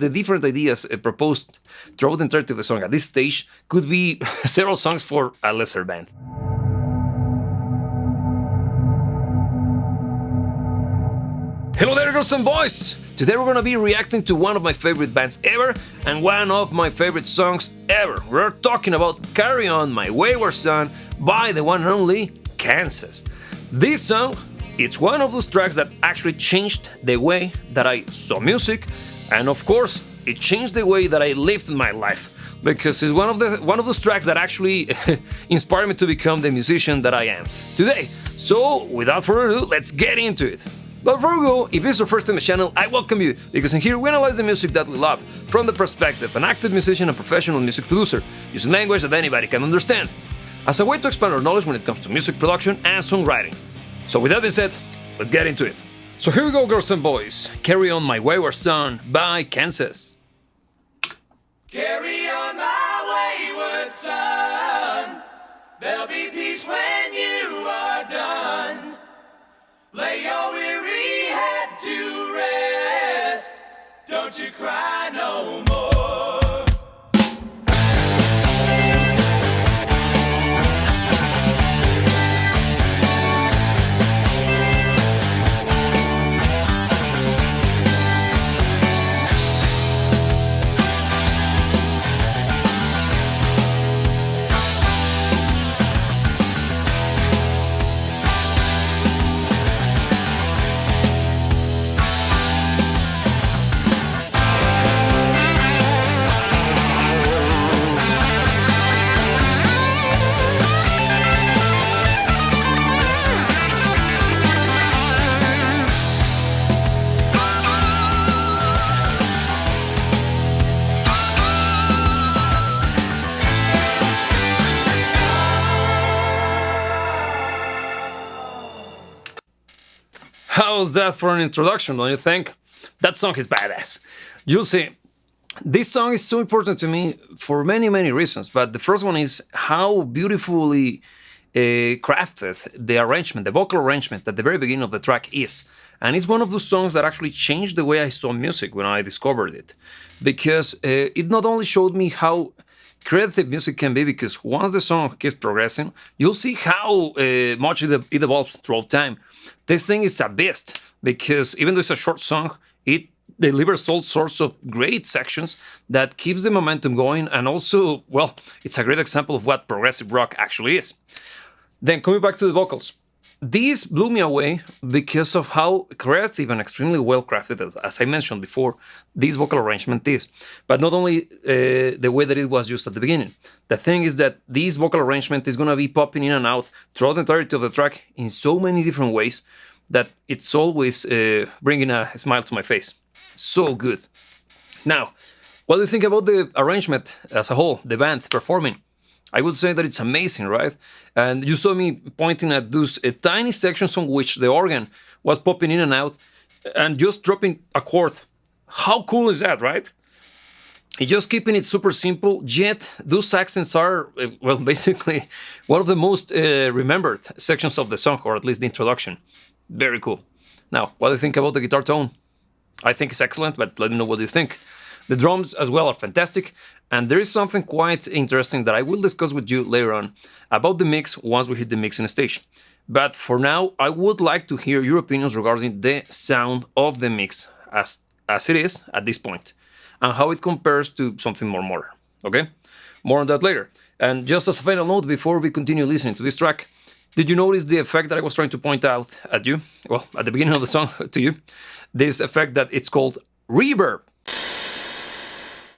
The different ideas proposed throughout the entirety of the song at this stage could be several songs for a lesser band. Hello there, girls and boys! Today we're gonna be reacting to one of my favorite bands ever and one of my favorite songs ever. We're talking about Carry On, My Wayward Son by the one and only Kansas. This song, it's one of those tracks that actually changed the way that I saw music, and of course, it changed the way that I lived my life, because it's one of those tracks that actually inspired me to become the musician that I am today. So, without further ado, let's get into it. But before we go, if this is your first time on the channel, I welcome you, because in here we analyze the music that we love from the perspective of an active musician and professional music producer, using language that anybody can understand, as a way to expand our knowledge when it comes to music production and songwriting. So with that being said, let's get into it. So here we go, girls and boys. Carry On, My Wayward Son by Kansas. Carry on, my wayward son. There'll be peace when you are done. Lay your weary head to rest. Don't you cry no more. How's that for an introduction, don't you think? That song is badass. You'll see, this song is so important to me for many, many reasons, but the first one is how beautifully crafted the arrangement, the vocal arrangement at the very beginning of the track is. And it's one of those songs that actually changed the way I saw music when I discovered it. Because it not only showed me how creative music can be, because once the song keeps progressing, you'll see how much it evolves throughout time. This thing is a beast, because even though it's a short song, it delivers all sorts of great sections that keeps the momentum going, and also, well, it's a great example of what progressive rock actually is. Then coming back to the vocals, these blew me away because of how creative and extremely well crafted, as I mentioned before, this vocal arrangement is. But not only the way that it was used at the beginning. The thing is that this vocal arrangement is going to be popping in and out throughout the entirety of the track in so many different ways that it's always bringing a smile to my face. So good. Now, what do you think about the arrangement as a whole, the band performing? I would say that it's amazing, right? And you saw me pointing at those tiny sections on which the organ was popping in and out and just dropping a chord. How cool is that, right? Just keeping it super simple, yet those accents are, well, basically one of the most remembered sections of the song, or at least the introduction. Very cool. Now, what do you think about the guitar tone? I think it's excellent, but let me know what you think. The drums as well are fantastic, and there is something quite interesting that I will discuss with you later on about the mix once we hit the mixing stage. But for now, I would like to hear your opinions regarding the sound of the mix as it is at this point, and how it compares to something more modern, okay? More on that later. And just as a final note before we continue listening to this track, did you notice the effect that I was trying to point out at you? Well, at the beginning of the song to you. This effect that it's called reverb.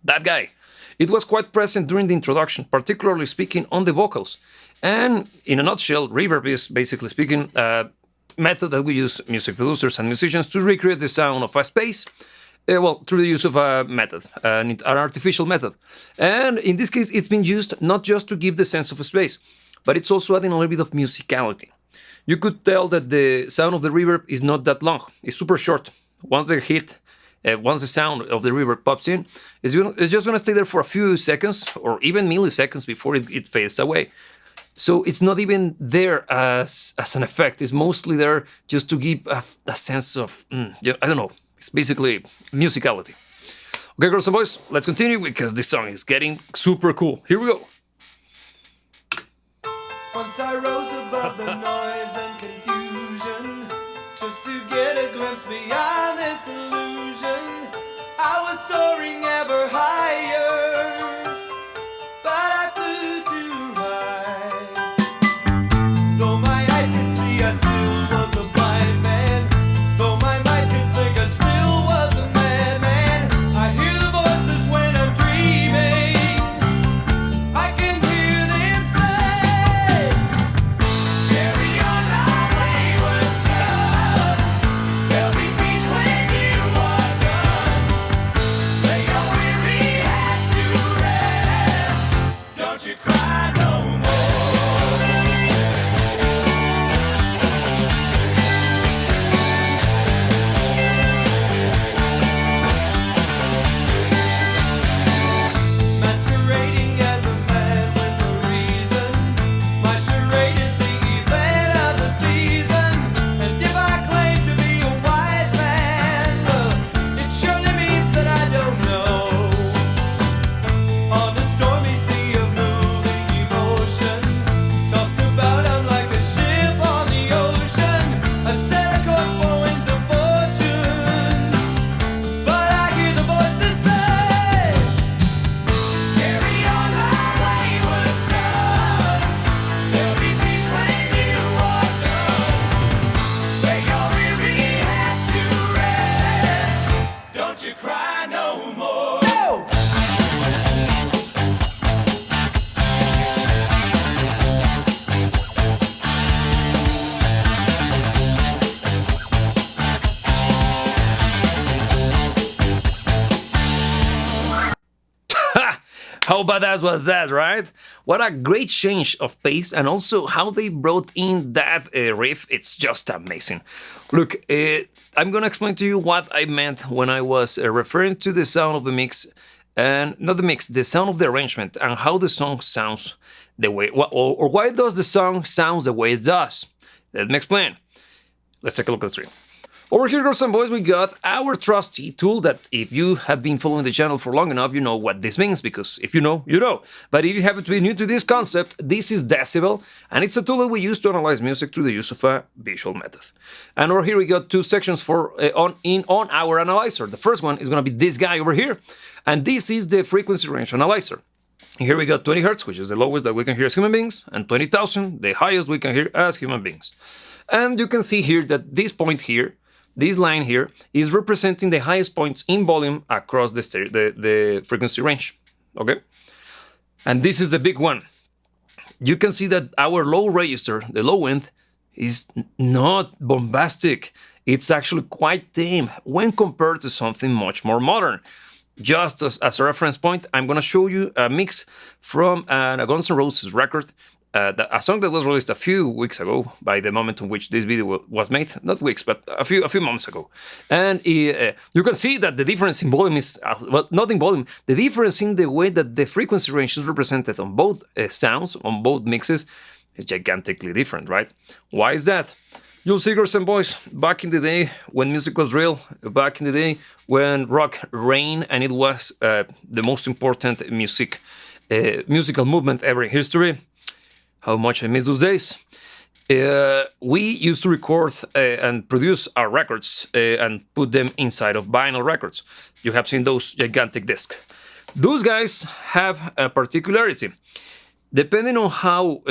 That guy. It was quite present during the introduction, particularly speaking on the vocals. And in a nutshell, reverb is basically speaking a method that we use music producers and musicians to recreate the sound of a space, through the use of a method, an artificial method. And in this case, it's been used not just to give the sense of a space, but it's also adding a little bit of musicality. You could tell that the sound of the reverb is not that long. It's super short. Once the sound of the reverb pops in, it's just going to stay there for a few seconds or even milliseconds before it fades away. So it's not even there as an effect. It's mostly there just to give a sense of, I don't know, it's basically musicality. Okay, girls and boys, let's continue because this song is getting super cool. Here we go. Once I rose above the noise and confusion, just to get a glimpse beyond this illusion. I was soaring ever higher, but I flew too high. Though my eyes could see, I still was a blind man. Though my mind could think, I still was a madman. I hear the voices when I'm dreaming. I can hear them say, carry on my wayward son. There'll be peace when you are done. Lay your weary head to rest. Don't you cry no more. Masquerading as a man with a reason. My charade is the event of the season. And if I claim to be a wise man, it surely means that I don't know. On a stormy sea of moving emotion, tossed about I'm like a ship on the ocean. I set a course for winds of fortune, but I hear the voices say, carry on my wayward son. There'll be peace when you are done. Lay your weary head to rest. Don't you cry no more. No! How badass was that, right? What a great change of pace, and also how they brought in that riff. It's just amazing. Look, I'm gonna explain to you what I meant when I was referring to the sound of the mix, and not the mix, the sound of the arrangement, and how the song sounds the way, or why does the song sounds the way it does? Let me explain. Let's take a look at the tree. Over here, girls and boys, we got our trusty tool that if you have been following the channel for long enough, you know what this means, because if you know, you know. But if you haven't been new to this concept, this is Decibel, and it's a tool that we use to analyze music through the use of a visual method. And over here, we got two sections for on our analyzer. The first one is going to be this guy over here, and this is the frequency range analyzer. Here we got 20 Hertz, which is the lowest that we can hear as human beings, and 20,000, the highest we can hear as human beings. And you can see here that this point here, this line here, is representing the highest points in volume across the frequency range, okay? And this is the big one. You can see that our low register, the low end, is not bombastic. It's actually quite tame when compared to something much more modern. Just as a reference point, I'm gonna show you a mix from a Guns N' Roses record, a song that was released a few weeks ago by the moment in which this video was made. Not weeks, but a few months ago. And you can see that the difference in volume is, well, not in volume, the difference in the way that the frequency range is represented on both sounds, on both mixes, is gigantically different, right? Why is that? You'll see, girls and boys, back in the day when music was real, back in the day when rock reigned and it was the most important musical movement ever in history. How much I miss those days. We used to record and produce our records and put them inside of vinyl records. You have seen those gigantic discs. Those guys have a particularity. Depending on how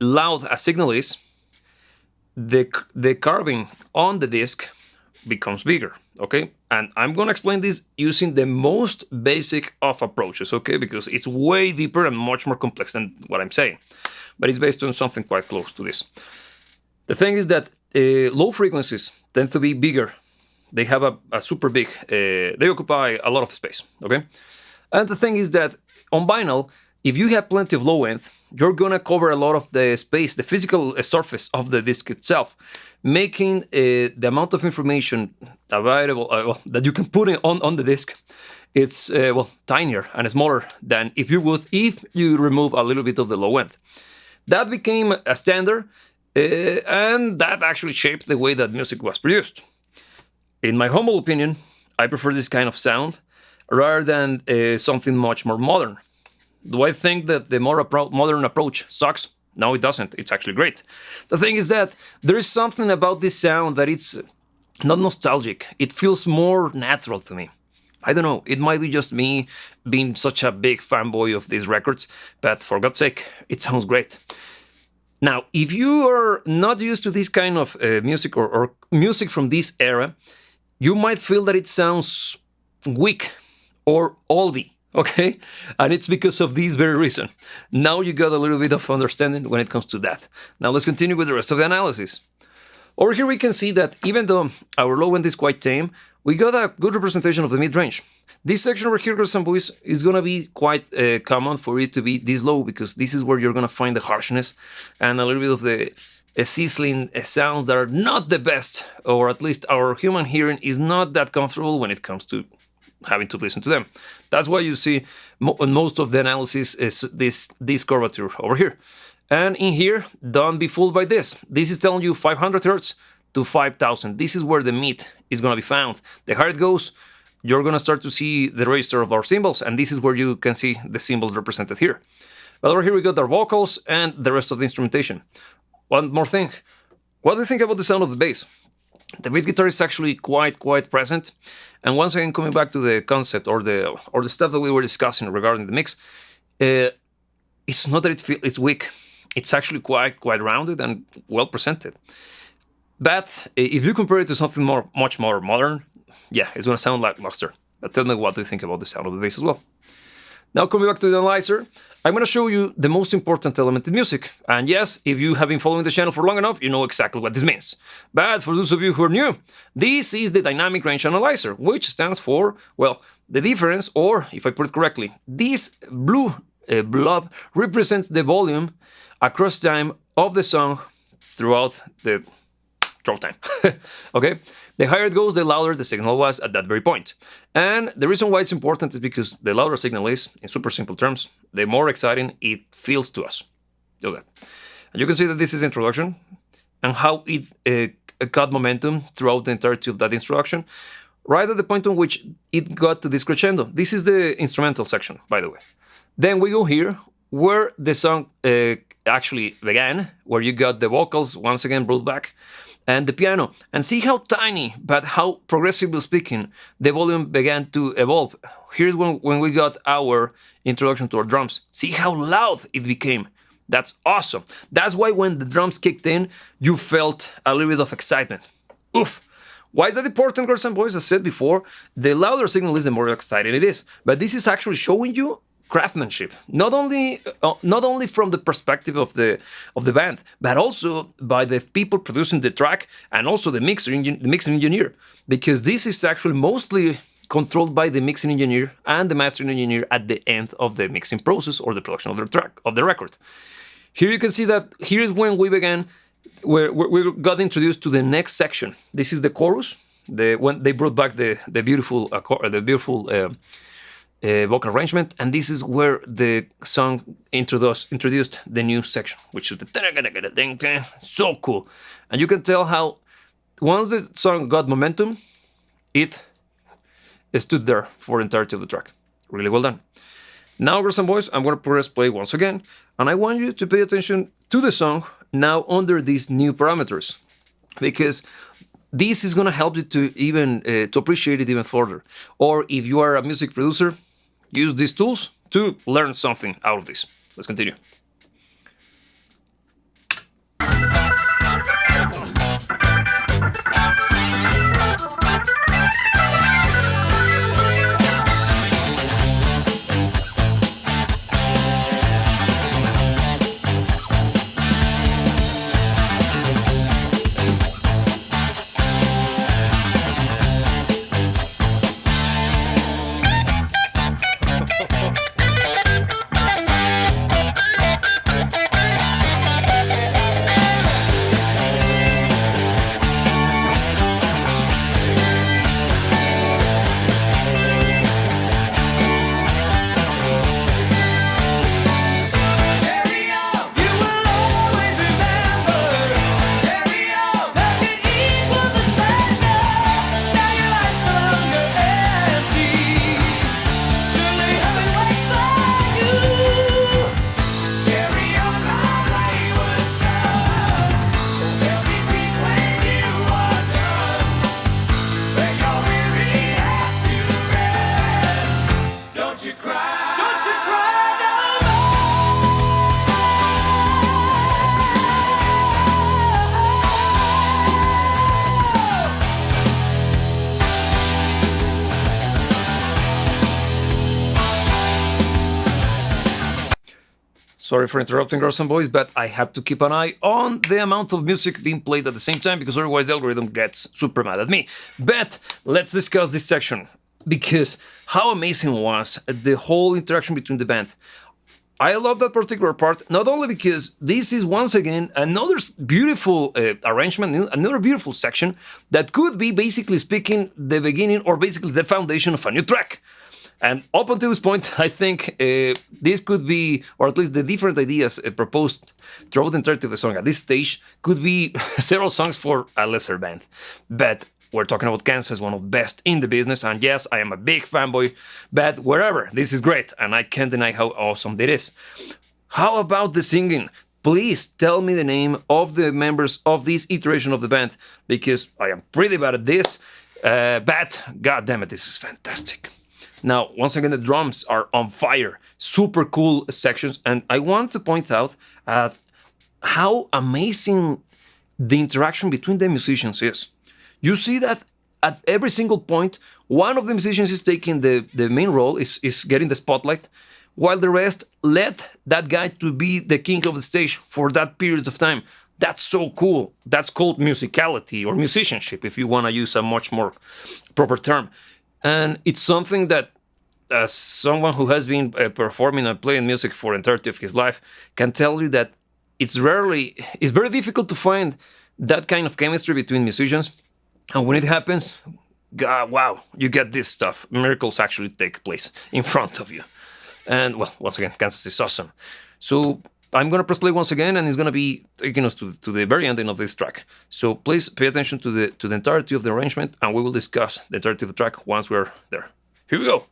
loud a signal is, the carving on the disc becomes bigger, okay? And I'm gonna explain this using the most basic of approaches, okay? Because it's way deeper and much more complex than what I'm saying. But it's based on something quite close to this. The thing is that low frequencies tend to be bigger. They have a super big, they occupy a lot of space, okay? And the thing is that on vinyl, if you have plenty of low end, you're gonna cover a lot of the space, the physical surface of the disc itself, making the amount of information available that you can put on the disc, it's tinier and smaller than if you remove a little bit of the low end. That became a standard, and that actually shaped the way that music was produced. In my humble opinion, I prefer this kind of sound, rather than something much more modern. Do I think that the more modern approach sucks? No, it doesn't. It's actually great. The thing is that there is something about this sound that it's not nostalgic. It feels more natural to me. I don't know, it might be just me being such a big fanboy of these records, but for God's sake, it sounds great. Now, if you are not used to this kind of music or music from this era, you might feel that it sounds weak or oldie, okay? And it's because of this very reason. Now you got a little bit of understanding when it comes to that. Now let's continue with the rest of the analysis. Over here we can see that even though our low end is quite tame, we got a good representation of the mid-range. This section over here, girls and boys, is going to be quite common for it to be this low, because this is where you're going to find the harshness and a little bit of the sizzling sounds that are not the best, or at least our human hearing is not that comfortable when it comes to having to listen to them. That's why you see in most of the analysis is this curvature over here. And in here, don't be fooled by this. This is telling you 500 Hz to 5000. This is where the meat is going to be found. The higher it goes, you're going to start to see the register of our cymbals, and this is where you can see the cymbals represented here. But over here we got our vocals and the rest of the instrumentation. One more thing. What do you think about the sound of the bass? The bass guitar is actually quite present. And once again, coming back to the concept or the stuff that we were discussing regarding the mix, it's not that it's weak. It's actually quite rounded and well presented. But if you compare it to something much more modern, yeah, it's going to sound like Luxter. But tell me, what do you think about the sound of the bass as well? Now coming back to the analyzer, I'm going to show you the most important element in music. And yes, if you have been following the channel for long enough, you know exactly what this means. But for those of you who are new, this is the dynamic range analyzer, which stands for, well, the difference, or if I put it correctly, this blue blob represents the volume across time of the song throughout the drop time. Okay? The higher it goes, the louder the signal was at that very point. And the reason why it's important is because the louder a signal is, in super simple terms, the more exciting it feels to us. Just that. And you can see that this is introduction and how it got momentum throughout the entirety of that introduction, right at the point on which it got to this crescendo. This is the instrumental section, by the way. Then we go here, where the song actually began, where you got the vocals once again brought back, and the piano, and see how tiny, but how progressively speaking, the volume began to evolve. Here's when we got our introduction to our drums. See how loud it became. That's awesome. That's why when the drums kicked in, you felt a little bit of excitement. Oof. Why is that important, girls and boys? As I said before, the louder signal is, the more exciting it is. But this is actually showing you craftsmanship, not only from the perspective of the band, but also by the people producing the track and also the mixing engineer, because this is actually mostly controlled by the mixing engineer and the mastering engineer at the end of the mixing process or the production of the track of the record. Here you can see that here is when we began, where we got introduced to the next section. This is the chorus. When they brought back the beautiful vocal arrangement, and this is where the song introduced the new section, which is the so cool. And you can tell how once the song got momentum, it stood there for the entirety of the track. Really well done. Now, girls and boys, I'm going to press play once again, and I want you to pay attention to the song now under these new parameters, because this is going to help you to even to appreciate it even further. Or if you are a music producer, use these tools to learn something out of this. Let's continue. don't you cry. Don't you cry no more. Sorry for interrupting, girls and boys, but I have to keep an eye on the amount of music being played at the same time, because otherwise the algorithm gets super mad at me. But let's discuss this section, because how amazing was the whole interaction between the band. I love that particular part, not only because this is once again another beautiful arrangement, another beautiful section that could be, basically speaking, the beginning or basically the foundation of a new track. And up until this point, I think this could be, or at least the different ideas proposed throughout the entirety of the song at this stage, could be several songs for a lesser band. But we're talking about Kansas, one of the best in the business, and yes, I am a big fanboy, but wherever, this is great, and I can't deny how awesome it is. How about the singing? Please tell me the name of the members of this iteration of the band, because I am pretty bad at this, but god damn it, this is fantastic. Now, once again, the drums are on fire. Super cool sections. And I want to point out at how amazing the interaction between the musicians is. You see that at every single point, one of the musicians is taking the main role, is getting the spotlight, while the rest let that guy to be the king of the stage for that period of time. That's so cool. That's called musicality or musicianship, if you want to use a much more proper term. And it's something that, as someone who has been performing and playing music for the entirety of his life, can tell you that it's very difficult to find that kind of chemistry between musicians. And when it happens, God, wow, you get this stuff. Miracles actually take place in front of you. And, well, once again, Kansas is awesome. So I'm going to press play once again, and it's going to be taking us to the very ending of this track. So please pay attention to the entirety of the arrangement, and we will discuss the entirety of the track once we're there. Here we go.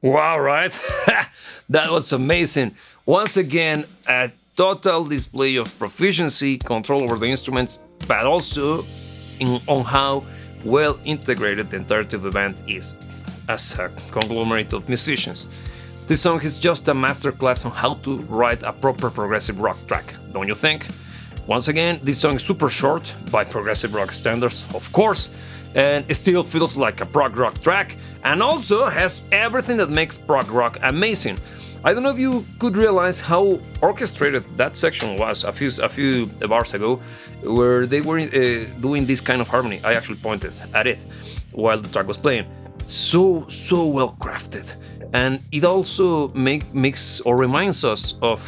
Wow, right? That was amazing. Once again, a total display of proficiency, control over the instruments, but also on how well integrated the entirety of the band is as a conglomerate of musicians. This song is just a masterclass on how to write a proper progressive rock track, don't you think? Once again, this song is super short by progressive rock standards, of course, and it still feels like a prog rock track, and also has everything that makes prog rock amazing. I don't know if you could realize how orchestrated that section was a few bars ago, where they were doing this kind of harmony. I actually pointed at it while the track was playing. So well crafted, and it also makes or reminds us of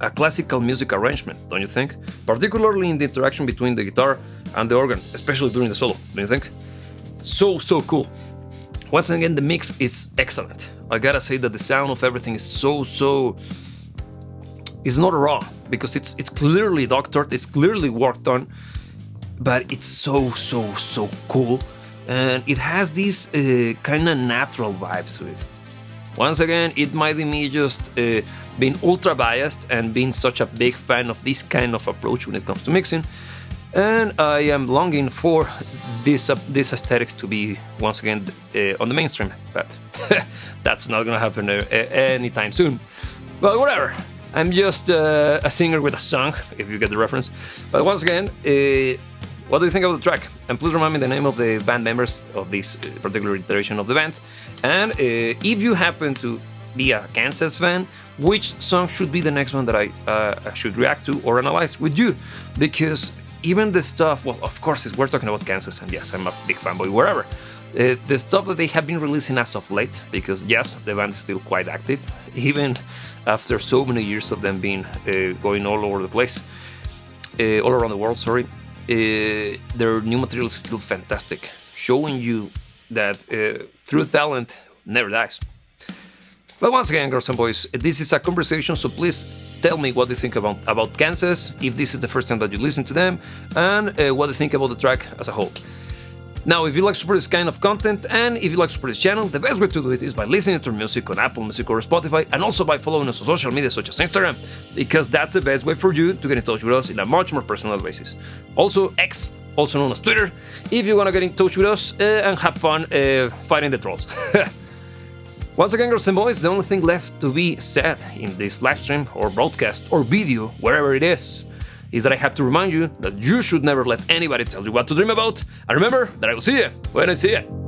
a classical music arrangement, don't you think? Particularly in the interaction between the guitar and the organ, especially during the solo, don't you think? So cool. Once again, the mix is excellent. I gotta say that the sound of everything is so... It's not raw, because it's clearly doctored, it's clearly worked on, but it's so cool, and it has these kind of natural vibes to it. Once again, it might be me just being ultra biased and being such a big fan of this kind of approach when it comes to mixing, and I am longing for this aesthetics to be once again on the mainstream, but that's not gonna happen anytime soon. But whatever, I'm just a singer with a song, if you get the reference. But once again, what do you think of the track? And please remind me the name of the band members of this particular iteration of the band. And if you happen to be a Kansas fan, which song should be the next one that I should react to or analyze with you? Because even the stuff, well, of course, we're talking about Kansas, and yes, I'm a big fanboy, wherever. The stuff that they have been releasing as of late, because yes, the band is still quite active, even after so many years of them being going all over the place, all around the world, sorry. Their new material is still fantastic, showing you that true talent never dies. But once again, girls and boys, this is a conversation, so please tell me what you think about Kansas, if this is the first time that you listen to them, and what you think about the track as a whole. Now, if you like to support this kind of content, and if you like to support this channel, the best way to do it is by listening to our music on Apple Music or Spotify, and also by following us on social media such as Instagram, because that's the best way for you to get in touch with us in a much more personal basis. Also, X, also known as Twitter, if you want to get in touch with us and have fun fighting the trolls. Once again, girls and boys, the only thing left to be said in this live stream or broadcast or video, wherever it is that I have to remind you that you should never let anybody tell you what to dream about. And remember that I will see you when I see you.